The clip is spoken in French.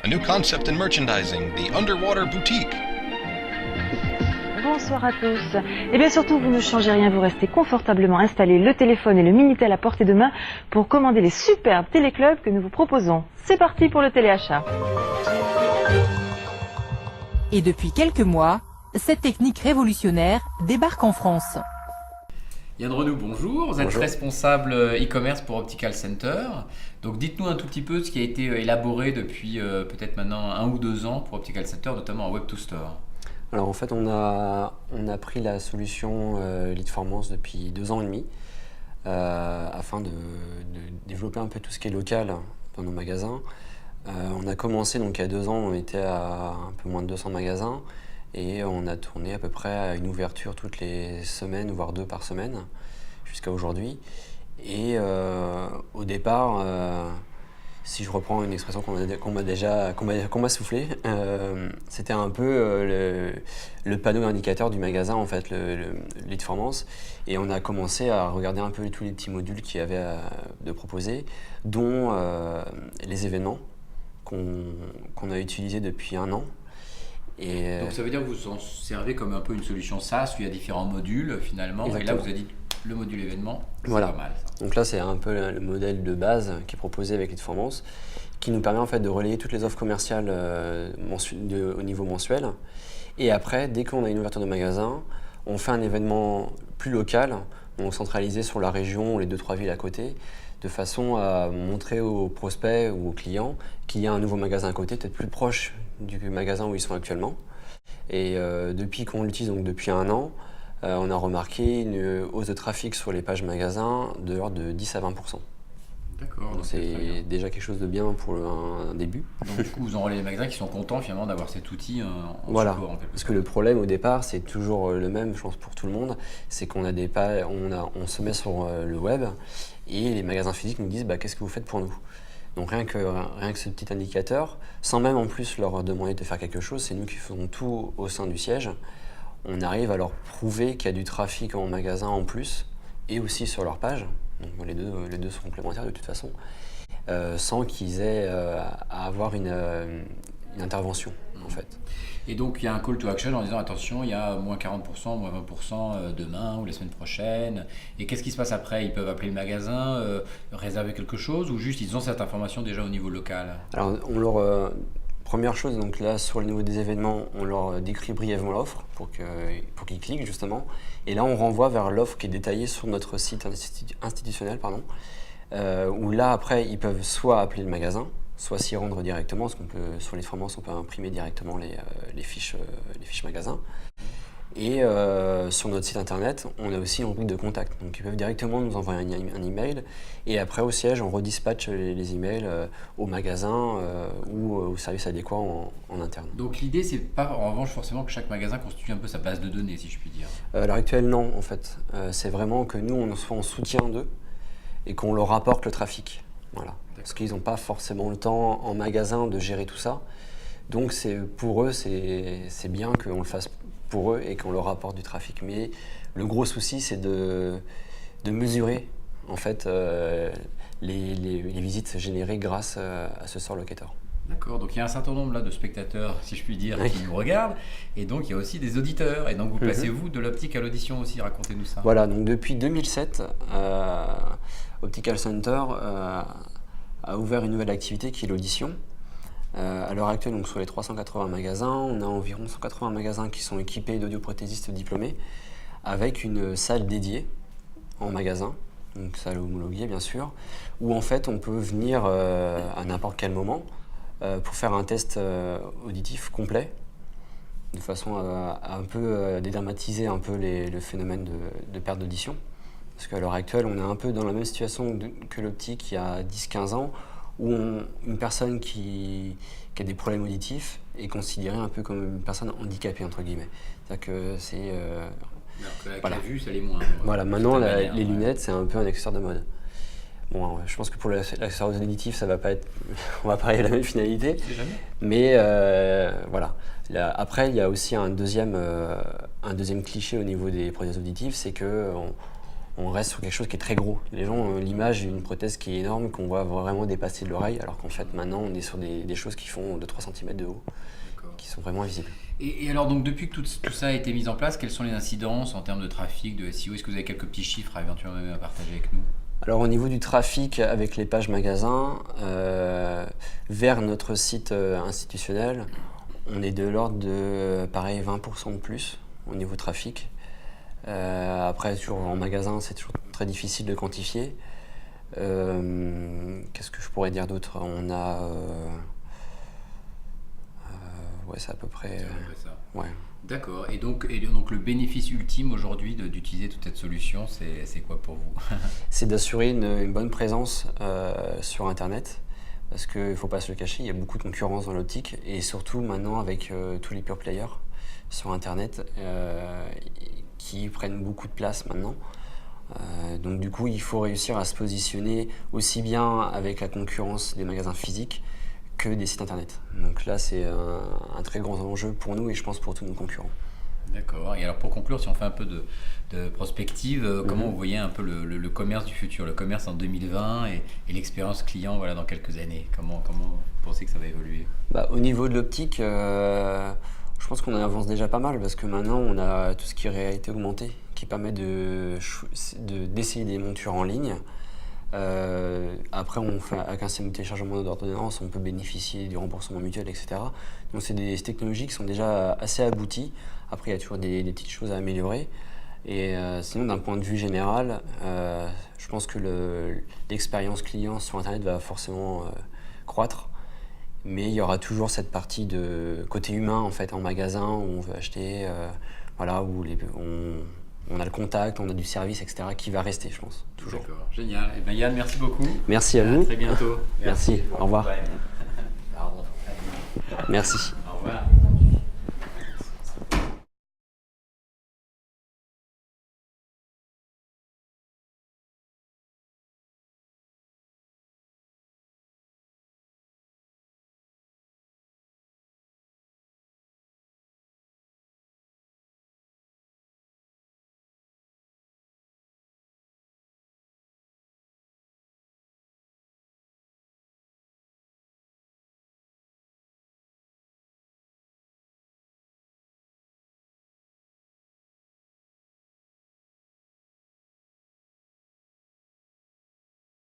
A new concept in merchandising, the Underwater Boutique. Bonsoir à tous. Et bien surtout, vous ne changez rien, vous restez confortablement installés, le téléphone et le Minitel à portée de main pour commander les superbes téléclubs que nous vous proposons. C'est parti pour le téléachat. Et depuis quelques mois, cette technique révolutionnaire débarque en France. Yann Renou, bonjour. Vous êtes responsable e-commerce pour Optical Center. Donc dites-nous un tout petit peu ce qui a été élaboré depuis peut-être maintenant 1 ou 2 ans pour Optical Center, notamment en Web to Store. Alors en fait, on a pris la solution Leadformance depuis 2 ans et demi afin de développer un peu tout ce qui est local dans nos magasins. On a commencé donc il y a 2 ans, on était à un peu moins de 200 magasins et on a tourné à peu près à une ouverture toutes les semaines, voire 2 par semaine jusqu'à aujourd'hui. Et au départ, si je reprends une expression qu'on m'a soufflé, c'était un peu le panneau indicateur du magasin, en fait, le Leadformance. Et on a commencé à regarder un peu tous les petits modules qu'il y avait de proposer, dont les événements qu'on a utilisés depuis 1 an. Et donc ça veut dire que vous en servez comme un peu une solution SaaS où il y a différents modules finalement. Exactement. Et là vous avez dit le module événement, c'est voilà. Pas mal ça. Donc là c'est un peu le modèle de base qui est proposé avec Leadformance, qui nous permet en fait de relayer toutes les offres commerciales au niveau mensuel. Et après, dès qu'on a une ouverture de magasin, on fait un événement plus local, donc centralisé sur la région ou les 2-3 villes à côté, de façon à montrer aux prospects ou aux clients qu'il y a un nouveau magasin à côté, peut-être plus proche du magasin où ils sont actuellement. Et depuis qu'on l'utilise, donc depuis 1 an, on a remarqué une hausse de trafic sur les pages magasins de l'ordre de 10 à 20%. D'accord. Donc c'est déjà quelque chose de bien pour un début. Donc du coup, vous enrôlez les magasins qui sont contents finalement d'avoir cet outil en voilà. support. En Parce que le problème au départ, c'est toujours le même, je pense pour tout le monde, c'est qu'on a des pages, on se met sur le web et les magasins physiques nous disent qu'est-ce que vous faites pour nous. Donc rien que ce petit indicateur, sans même en plus leur demander de faire quelque chose, c'est nous qui faisons tout au sein du siège. On arrive à leur prouver qu'il y a du trafic en magasin en plus et aussi sur leur page. Donc les deux sont complémentaires de toute façon, sans qu'ils aient à avoir une intervention en fait. Et donc il y a un call to action en disant attention, il y a moins 40%, moins 20% demain ou la semaine prochaine. Et qu'est-ce qui se passe après? Ils peuvent appeler le magasin, réserver quelque chose ou juste ils ont cette information déjà au niveau local? Alors première chose, donc là sur le niveau des événements, on leur décrit brièvement l'offre pour qu'ils cliquent justement. Et là on renvoie vers l'offre qui est détaillée sur notre site institutionnel, où là après ils peuvent soit appeler le magasin, soit s'y rendre directement, parce qu'on peut sur Leadformance on peut imprimer directement les fiches magasins. Et sur notre site internet, on a aussi une rubrique de contact. Donc ils peuvent directement nous envoyer un email et après au siège, on redispatche les emails au magasin ou au service adéquat en interne. Donc l'idée, c'est pas en revanche forcément que chaque magasin constitue un peu sa base de données, si je puis dire. À l'heure actuelle, non, en fait. C'est vraiment que nous, on soit en soutien d'eux et qu'on leur apporte le trafic. Voilà. Parce qu'ils n'ont pas forcément le temps en magasin de gérer tout ça. Donc pour eux, c'est bien qu'on le fasse pour eux et qu'on leur apporte du trafic. Mais le gros souci, c'est de mesurer en fait les visites générées grâce à ce store locator. D'accord, donc il y a un certain nombre là, de spectateurs, si je puis dire, qui nous regardent, et donc il y a aussi des auditeurs, et donc vous placez-vous de l'optique à l'audition aussi, racontez-nous ça. Voilà, donc depuis 2007, Optical Center a ouvert une nouvelle activité qui est l'audition. À l'heure actuelle, donc sur les 380 magasins, on a environ 180 magasins qui sont équipés d'audioprothésistes diplômés, avec une salle dédiée en magasin, donc salle homologuée bien sûr, où en fait on peut venir à n'importe quel moment pour faire un test auditif complet, de façon à un peu dédramatiser un peu le phénomène de perte d'audition. Parce qu'à l'heure actuelle, on est un peu dans la même situation que l'optique il y a 10-15 ans, où une personne qui a des problèmes auditifs est considérée un peu comme une personne handicapée, entre guillemets. C'est-à-dire que c'est... alors qu'avec voilà. la vue, ça l'est moins. Voilà, maintenant, les lunettes, c'est un peu un accessoire de mode. Bon, je pense que pour l'accessoire auditif, ça va pas être... on va pas arriver à la même finalité. Mais voilà. Là, après, il y a aussi un deuxième cliché au niveau des prothèses auditives, c'est que on reste sur quelque chose qui est très gros. Les gens ont l'image d'une prothèse qui est énorme, qu'on voit vraiment dépasser de l'oreille, alors qu'en fait maintenant on est sur des choses qui font 2-3 cm de haut, qui sont vraiment visibles. Et alors, donc, depuis que tout ça a été mis en place, quelles sont les incidences en termes de trafic, de SEO? Est-ce que vous avez quelques petits chiffres éventuellement à partager avec nous? Alors au niveau du trafic avec les pages magasins, vers notre site institutionnel, on est de l'ordre de pareil 20% de plus au niveau trafic. Après, toujours en magasin, c'est toujours très difficile de quantifier. Qu'est-ce que je pourrais dire d'autre? On a... ouais, c'est à peu près... ça. Ouais. D'accord. Et donc le bénéfice ultime aujourd'hui d'utiliser toute cette solution, c'est quoi pour vous? C'est d'assurer une bonne présence sur Internet. Parce qu'il ne faut pas se le cacher, il y a beaucoup de concurrence dans l'optique. Et surtout maintenant avec tous les pure players sur Internet qui prennent beaucoup de place maintenant. Donc du coup, il faut réussir à se positionner aussi bien avec la concurrence des magasins physiques que des sites Internet. Donc là, c'est un très grand enjeu pour nous et je pense pour tous nos concurrents. D'accord. Et alors pour conclure, si on fait un peu de prospective, comment vous voyez un peu le commerce du futur, le commerce en 2020 et l'expérience client voilà, dans quelques années? Comment vous pensez que ça va évoluer? Au niveau de l'optique, je pense qu'on avance déjà pas mal parce que maintenant on a tout ce qui est réalité augmentée qui permet d'essayer des montures en ligne. Après, avec un système de téléchargement d'ordonnance, on peut bénéficier du remboursement mutuel, etc. Donc c'est des technologies qui sont déjà assez abouties. Après, il y a toujours des petites choses à améliorer. Et sinon, d'un point de vue général, je pense que l'expérience client sur Internet va forcément croître. Mais il y aura toujours cette partie de côté humain en fait en magasin où on veut acheter, voilà, où on a le contact, on a du service, etc. qui va rester, je pense, toujours. D'accord, génial. Eh bien, Yann, merci beaucoup. Merci à vous. À très bientôt. Merci. Au revoir. Pardon. Merci. Au revoir.